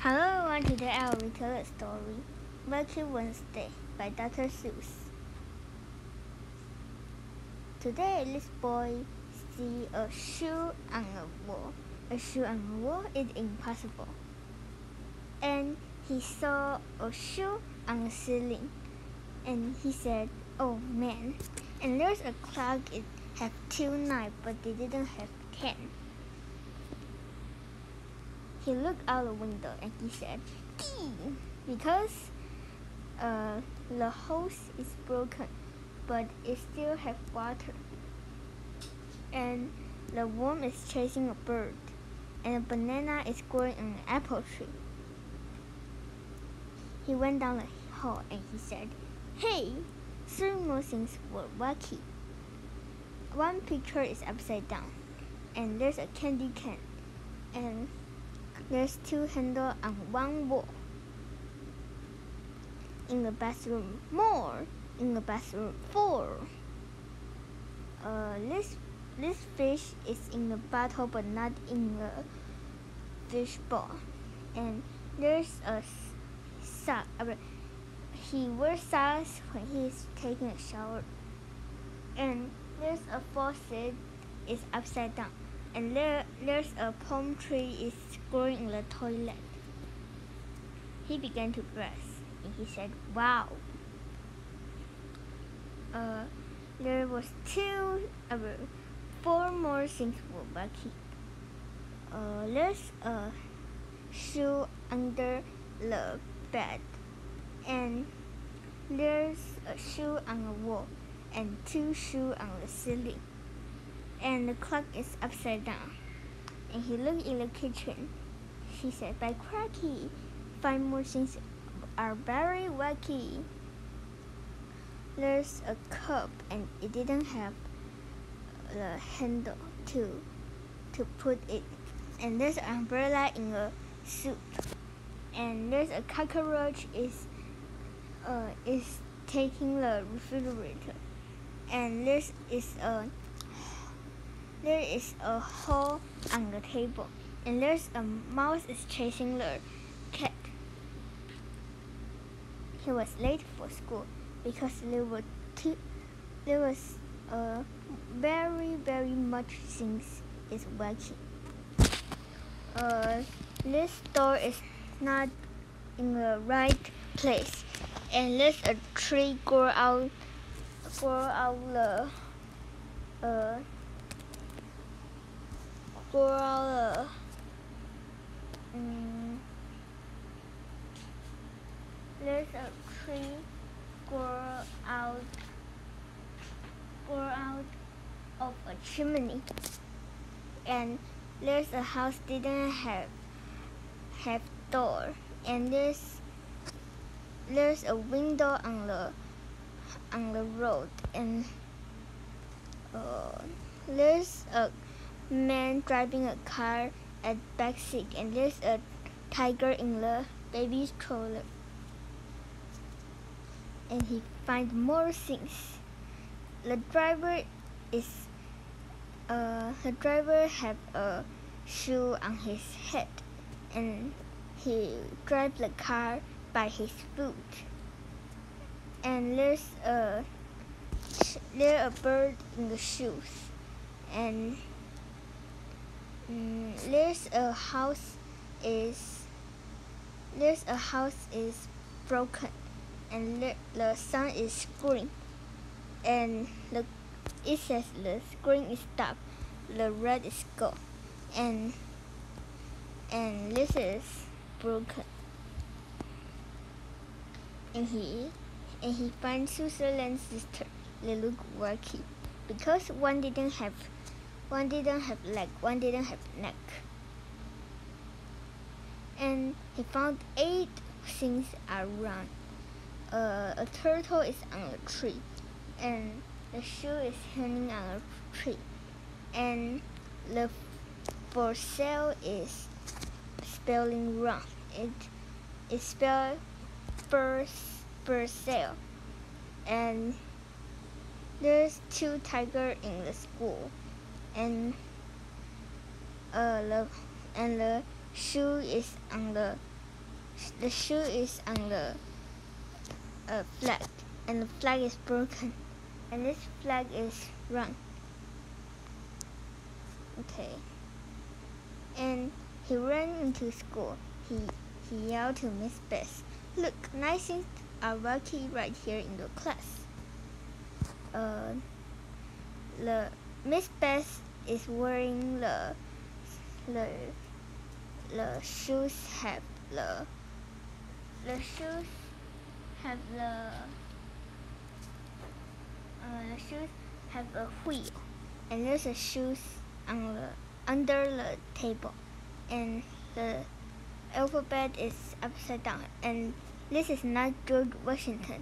Hello everyone, today I will retell a story, Lucky Wednesday by Dr. Seuss. Today, this boy sees a shoe on a wall. A shoe on a wall is impossible. And he saw a shoe on the ceiling. And he said, "Oh man." And there's a clock, it have 2 9, but they didn't have 10. He looked out the window and he said, "Gee," because the hose is broken, but it still has water. And the worm is chasing a bird, and a banana is growing on an apple tree. He went down the hall and he said, "Hey, 3 more things were wacky. One picture is upside down, and there's a candy can, and there's 2 handles on 1 wall. In the bathroom, more. In the bathroom, 4. This fish is in the bottle, but not in the fish bowl. And there's a sock. He wears socks when he's taking a shower. And there's a faucet is upside down. And there's a palm tree is growing in the toilet." He began to brush, and he said, "Wow." There was 4 more things were wacky. There's a shoe under the bed, and there's a shoe on the wall, and 2 shoes on the ceiling. And the clock is upside down. And he looked in the kitchen. He said, "By cracky, 5 more things are very wacky. There's a cup, and it didn't have the handle to put it. And there's an umbrella in a suit. And there's a cockroach is taking the refrigerator. And there is a hole on the table, and there's a mouse is chasing the cat." He was late for school because there was very, very much things is wacky. This door is not in the right place, and there's a tree grow out there's a tree grow out of a chimney, and there's a house didn't have door, and there's a window on the road, and there's a man driving a car at back seat, and there's a tiger in the baby's stroller. And he finds more things. The driver have a shoe on his head, and he drives the car by his foot. And there's a bird in the shoes, and there's a house is broken, and the sun is green, and it says the screen is stop, the red is go, and this is broken. And he finds Switzerland's sister. They look wacky because one didn't have leg, one didn't have neck. And he found 8 things around. A turtle is on a tree, and the shoe is hanging on a tree, and the for sale is spelling wrong. It is spelled for sale. And there's 2 tigers in the school, and the shoe is on the the shoe is on the flag, and the flag is broken, and this flag is wrong. Okay. And he ran into school. He yelled to Miss Bess, "Look, nice things are wacky right here in the class." The Miss Bess is wearing the shoes have the shoes have a wheel, and there's a shoes on under the table, and the alphabet is upside down, and this is not George Washington,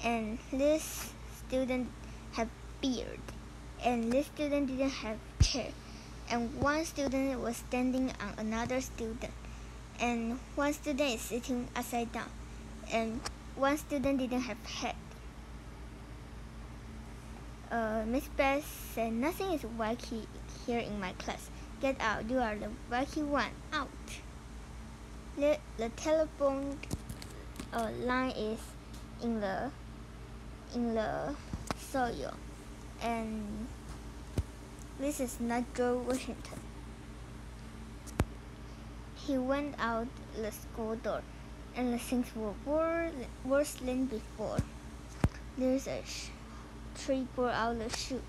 and this student have beard, and this student didn't have chair, and one student was standing on another student, and one student is sitting upside down, and one student didn't have head. Miss Bess said, "Nothing is wacky here in my class. Get out, you are the wacky one, out." The telephone line is in the soil, and this is not George Washington. He went out the school door, and the things were worse than before. There's a tree grew out the shoe,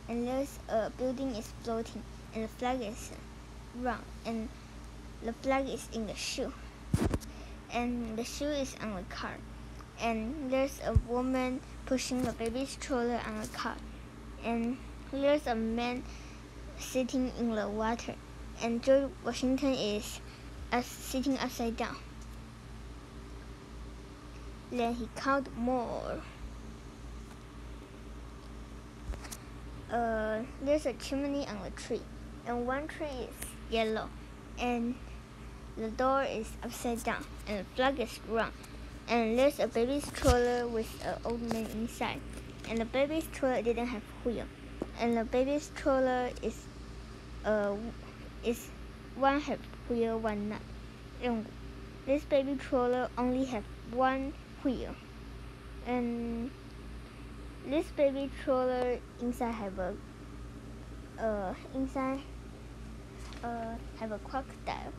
and there's a building is floating, and the flag is round, and the flag is in the shoe, and the shoe is on the car, and there's a woman pushing the baby stroller on the car, and there's a man sitting in the water, and George Washington is sitting upside down. Then he called more. There's a chimney on the tree, and one tree is yellow, and the door is upside down, and the flag is round, and there's a baby stroller with an old man inside, and the baby stroller didn't have wheel, and the baby stroller is one have wheel, one not, and this baby stroller only have one wheel, and this baby stroller inside have a crocodile,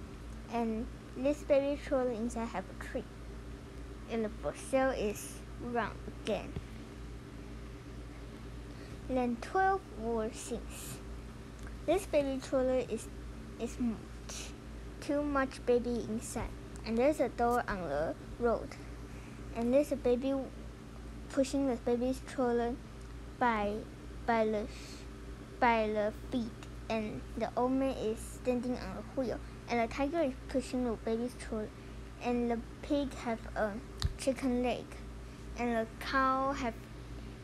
and this baby stroller inside have a tree, and the for sale is round again. Then 12 more things. This baby stroller is too much baby inside, and there's a door on the road, and there's a baby pushing the baby stroller by the feet, and the old man is standing on the wheel, and the tiger is pushing the baby stroller, and the pig have a chicken leg, and the cow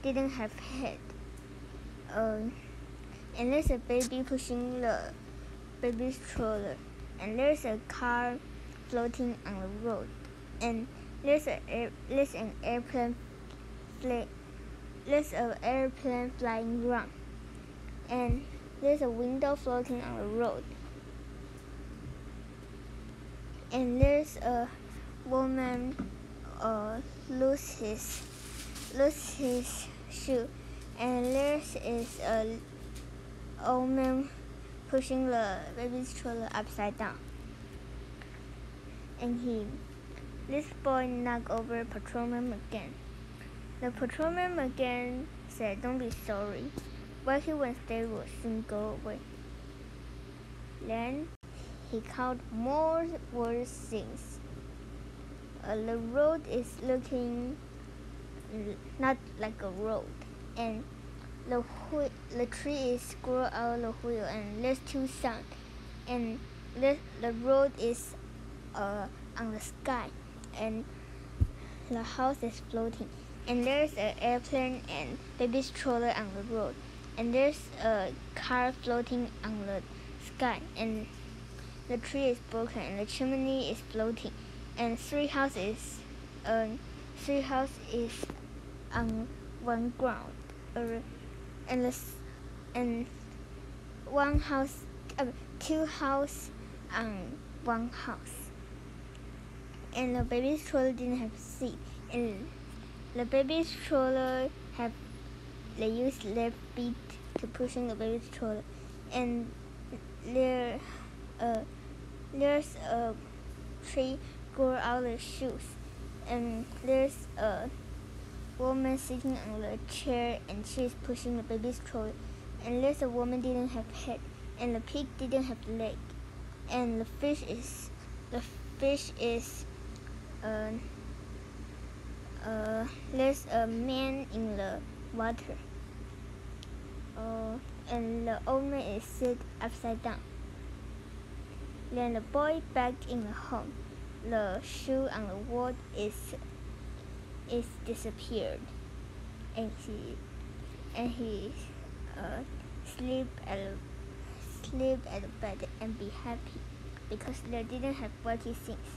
didn't have head, and there's a baby pushing the baby stroller, and there's a car floating on the road, and there's an airplane flying around, and there's a window floating on the road, and there's a woman lose his shoe, and there is a old man pushing the baby stroller upside down, and this boy knocked over patrolman again. The patrolman again said, "Don't be sorry. Wacky Wednesday will soon go away." Then he called more worse things. The road is looking not like a road, and the tree is grow out the wheel, and there's two sun, and the road is on the sky, and the house is floating, and there's an airplane and baby stroller on the road, and there's a car floating on the sky, and the tree is broken, and the chimney is floating, and three houses on one ground, and one house, two houses on one house, and the baby stroller didn't have seat, and the baby stroller they used their feet to pushing the baby stroller, and there's a tree grew out of shoes, and there's a woman sitting on the chair, and she's pushing the baby stroller, and there's a woman didn't have head, and the pig didn't have leg, and there's a man in the water, and the old man is sit upside down. Then the boy back in the home, the shoe on the wall is disappeared, and he sleep at the bed and be happy because they didn't have what he thinks.